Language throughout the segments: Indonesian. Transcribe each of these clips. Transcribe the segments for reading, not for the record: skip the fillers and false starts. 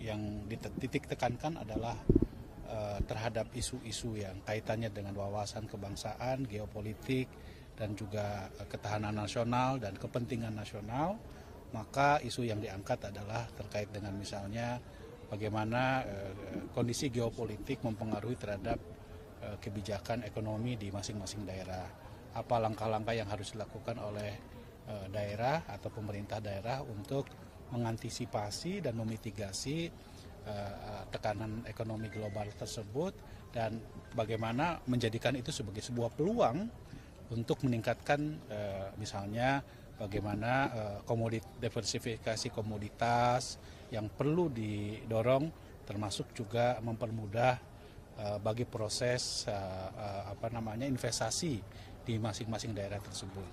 yang titik tekankan adalah terhadap isu-isu yang kaitannya dengan wawasan kebangsaan, geopolitik, dan juga ketahanan nasional dan kepentingan nasional. Maka isu yang diangkat adalah terkait dengan misalnya bagaimana kondisi geopolitik mempengaruhi terhadap kebijakan ekonomi di masing-masing daerah. Apa langkah-langkah yang harus dilakukan oleh daerah atau pemerintah daerah untuk mengantisipasi dan memitigasi tekanan ekonomi global tersebut, dan bagaimana menjadikan itu sebagai sebuah peluang untuk meningkatkan misalnya bagaimana diversifikasi komoditas yang perlu didorong, termasuk juga mempermudah bagi proses investasi di masing-masing daerah tersebut.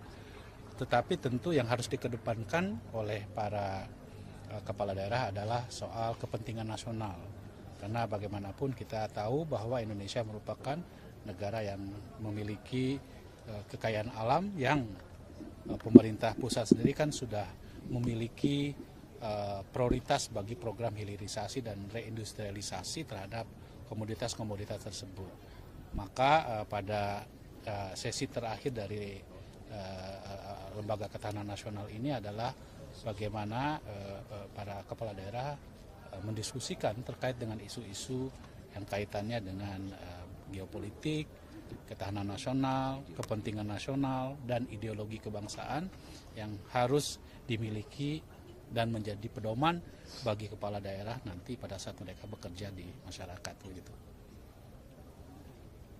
Tetapi tentu yang harus dikedepankan oleh para kepala daerah adalah soal kepentingan nasional. Karena bagaimanapun kita tahu bahwa Indonesia merupakan negara yang memiliki kekayaan alam yang pemerintah pusat sendiri kan sudah memiliki prioritas bagi program hilirisasi dan reindustrialisasi terhadap komoditas-komoditas tersebut. Maka pada sesi terakhir dari Lembaga Ketahanan Nasional ini adalah bagaimana para kepala daerah mendiskusikan terkait dengan isu-isu yang kaitannya dengan geopolitik, ketahanan nasional, kepentingan nasional, dan ideologi kebangsaan yang harus dimiliki dan menjadi pedoman bagi kepala daerah nanti pada saat mereka bekerja di masyarakat. Begitu.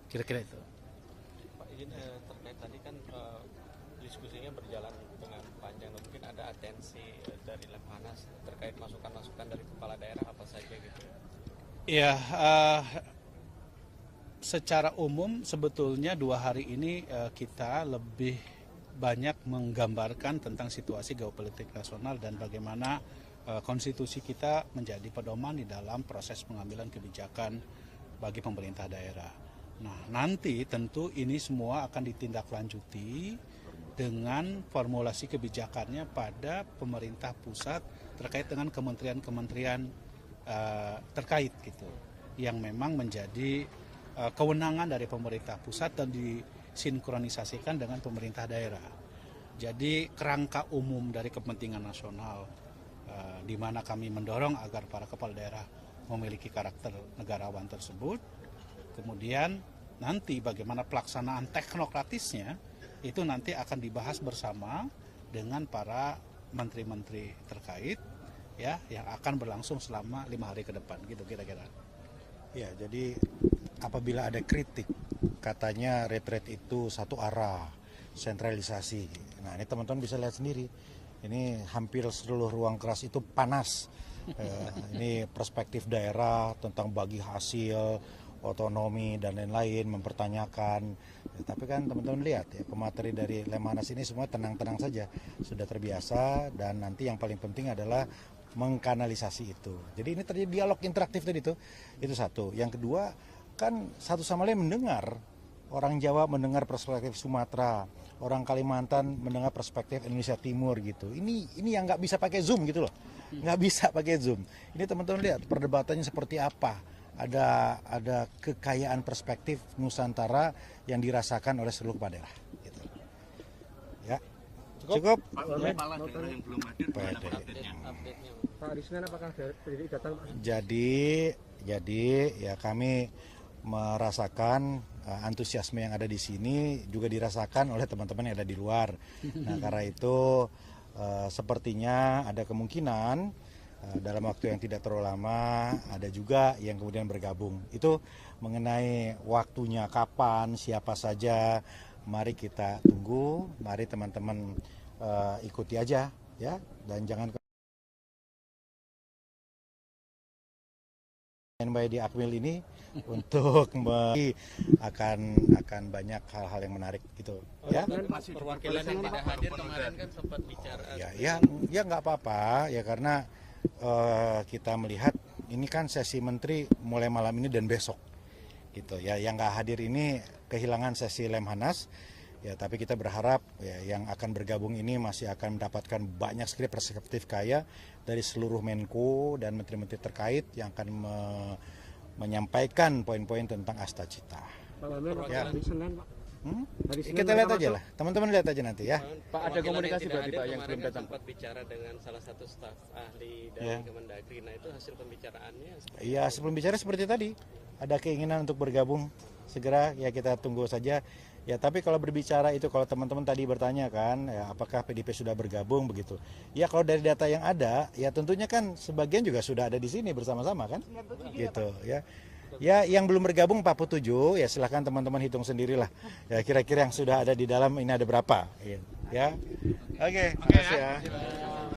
Kira-kira itu. Pak, izin terkait tadi kan diskusinya berjalan dengan panjang, mungkin ada atensi dari Lemhanas terkait masukan-masukan dari kepala daerah apa saja gitu? Ya, secara umum sebetulnya 2 hari ini kita lebih banyak menggambarkan tentang situasi geopolitik nasional dan bagaimana konstitusi kita menjadi pedoman di dalam proses pengambilan kebijakan bagi pemerintah daerah. Nah, nanti tentu ini semua akan ditindaklanjuti dengan formulasi kebijakannya pada pemerintah pusat terkait dengan kementerian-kementerian terkait gitu, yang memang menjadi kewenangan dari pemerintah pusat dan disinkronisasikan dengan pemerintah daerah. Jadi kerangka umum dari kepentingan nasional di mana kami mendorong agar para kepala daerah memiliki karakter negarawan tersebut. Kemudian nanti bagaimana pelaksanaan teknokratisnya itu nanti akan dibahas bersama dengan para menteri-menteri terkait ya, yang akan berlangsung selama 5 hari ke depan gitu kira-kira. Ya, jadi apabila ada kritik katanya retret itu satu arah, sentralisasi. Nah, ini teman-teman bisa lihat sendiri. Ini hampir seluruh ruang keras itu panas. Ini perspektif daerah tentang bagi hasil, otonomi dan lain-lain, mempertanyakan. Tapi kan teman-teman lihat ya, pemateri dari Lemhanas ini semua tenang-tenang saja, sudah terbiasa, dan nanti yang paling penting adalah mengkanalisasi itu. Jadi ini terjadi dialog interaktif tadi itu satu. Yang kedua kan satu sama lain mendengar. Orang Jawa mendengar perspektif Sumatera, orang Kalimantan mendengar perspektif Indonesia Timur gitu. Ini yang nggak bisa pakai Zoom gitu loh, nggak bisa pakai Zoom. Ini teman-teman lihat perdebatannya seperti apa. Ada kekayaan perspektif Nusantara yang dirasakan oleh seluruh kepala daerah. Gitu. Ya, cukup. Jadi ya kami merasakan antusiasme yang ada di sini juga dirasakan oleh teman-teman yang ada di luar. Nah, karena itu sepertinya ada kemungkinan dalam waktu yang tidak terlalu lama ada juga yang kemudian bergabung. Itu mengenai waktunya kapan, siapa saja, mari kita tunggu, mari teman-teman ikuti aja ya, dan jangan by di Akmil ini untuk akan banyak hal-hal yang menarik gitu ya. Perwakilan yang tidak hadir kemarin kan sempat bicara. Ya nggak apa-apa ya, karena kita melihat ini kan sesi menteri mulai malam ini dan besok gitu ya. Yang nggak hadir ini kehilangan sesi Lemhanas Ya, tapi kita berharap ya, yang akan bergabung ini masih akan mendapatkan banyak sekali perspektif kaya dari seluruh Menko dan menteri-menteri terkait yang akan menyampaikan poin-poin tentang Astacita. Pak Wamen, Ya. hari Senin, Pak. Hari Senin Kita lihat mereka aja masuk. lah, teman-teman lihat aja nanti ya. Pak, ada komunikasi berarti Pak yang belum kemarin datang? sempat bicara dengan salah satu staf ahli dari Ya. Kemendagri. Nah itu hasil pembicaraannya seperti Iya, sebelum bicara seperti tadi, ada keinginan untuk bergabung segera, ya kita tunggu saja. Ya, tapi kalau berbicara itu, kalau teman-teman tadi bertanya kan, ya, apakah PDIP sudah bergabung begitu? Ya, kalau dari data yang ada, ya tentunya kan sebagian juga sudah ada di sini bersama-sama kan, gitu ya. Ya, yang belum bergabung 47, ya silahkan teman-teman hitung sendirilah. Ya, kira-kira yang sudah ada di dalam ini ada berapa? Ya, oke, makasih ya.